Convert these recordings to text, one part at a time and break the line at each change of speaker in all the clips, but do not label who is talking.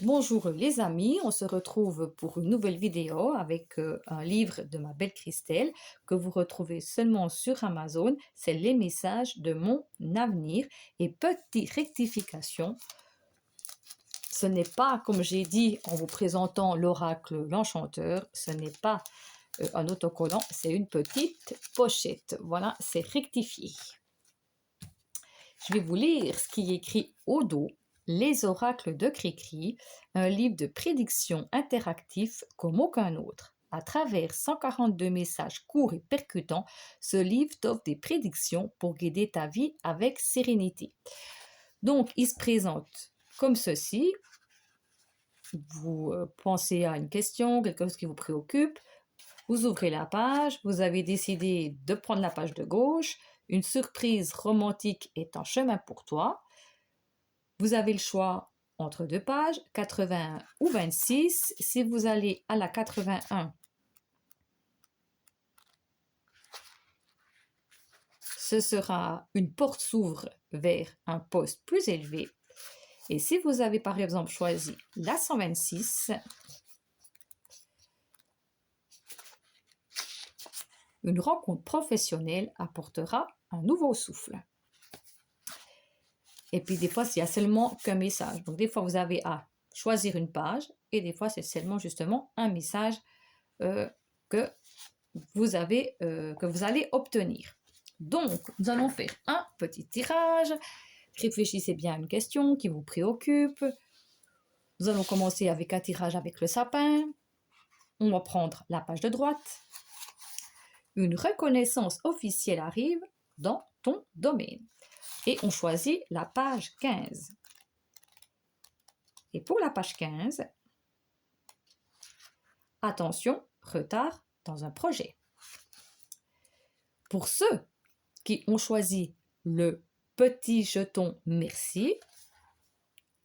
Bonjour les amis, on se retrouve pour une nouvelle vidéo avec un livre de ma belle Christelle que vous retrouvez seulement sur Amazon. C'est Les messages de mon avenir. Et petite rectification, ce n'est pas, comme j'ai dit en vous présentant l'oracle l'enchanteur, ce n'est pas un autocollant, c'est une petite pochette. Voilà, c'est rectifié. Je vais vous lire ce qui est écrit au dos. Les oracles de Cricri, un livre de prédiction interactif comme aucun autre. À travers 142 messages courts et percutants, ce livre t'offre des prédictions pour guider ta vie avec sérénité. Donc, il se présente comme ceci. Vous pensez à une question, quelque chose qui vous préoccupe. Vous ouvrez la page, vous avez décidé de prendre la page de gauche. Une surprise romantique est en chemin pour toi. Vous avez le choix entre deux pages, 81 ou 26. Si vous allez à la 81, ce sera une porte s'ouvre vers un poste plus élevé. Et si vous avez par exemple choisi la 126, une rencontre professionnelle apportera un nouveau souffle. Et puis des fois, il y a seulement qu'un message. Donc des fois, vous avez à choisir une page et des fois, c'est seulement justement un message que vous allez obtenir. Donc, nous allons faire un petit tirage. Réfléchissez bien à une question qui vous préoccupe. Nous allons commencer avec un tirage avec le sapin. On va prendre la page de droite. Une reconnaissance officielle arrive dans ton domaine. Et on choisit la page 15. Et pour la page 15, attention, retard dans un projet. Pour ceux qui ont choisi le petit jeton merci,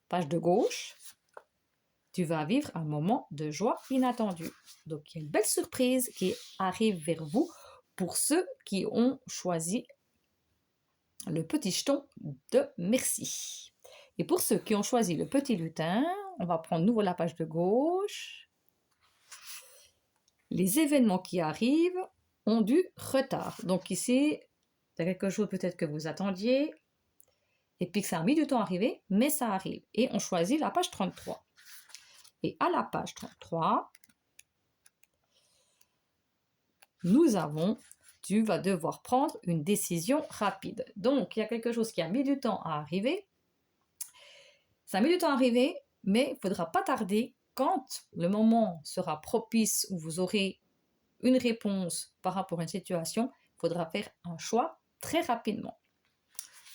page de gauche, tu vas vivre un moment de joie inattendue. Donc, il y a une belle surprise qui arrive vers vous pour ceux qui ont choisi le petit jeton de merci. Et pour ceux qui ont choisi le petit lutin, on va prendre nouveau la page de gauche. Les événements qui arrivent ont du retard. Donc ici, c'est quelque chose peut-être que vous attendiez et puis que ça a mis du temps à arriver, mais ça arrive. Et on choisit la page 33. Et à la page 33, nous avons, tu vas devoir prendre une décision rapide. Donc, il y a quelque chose qui a mis du temps à arriver. Ça a mis du temps à arriver, mais il ne faudra pas tarder. Quand le moment sera propice où vous aurez une réponse par rapport à une situation, il faudra faire un choix très rapidement.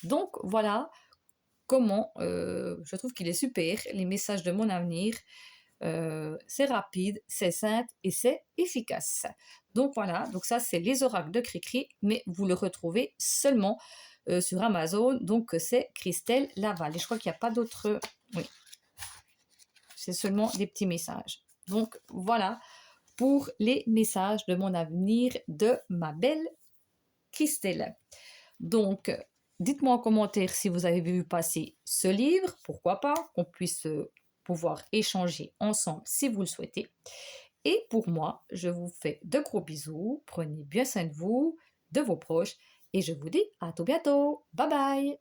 Donc, voilà comment je trouve qu'il est super, les messages de mon avenir. C'est rapide, c'est simple et c'est efficace. Donc voilà, donc ça c'est les oracles de Cricri, mais vous le retrouvez seulement sur Amazon, donc c'est Christelle Laval. Et je crois qu'il n'y a pas d'autres... Oui, c'est seulement des petits messages. Donc voilà pour les messages de mon avenir de ma belle Christelle. Donc, dites-moi en commentaire si vous avez vu passer ce livre, pourquoi pas, qu'on puisse pouvoir échanger ensemble si vous le souhaitez. Et pour moi, je vous fais de gros bisous, prenez bien soin de vous, de vos proches, et je vous dis à tout bientôt. Bye bye!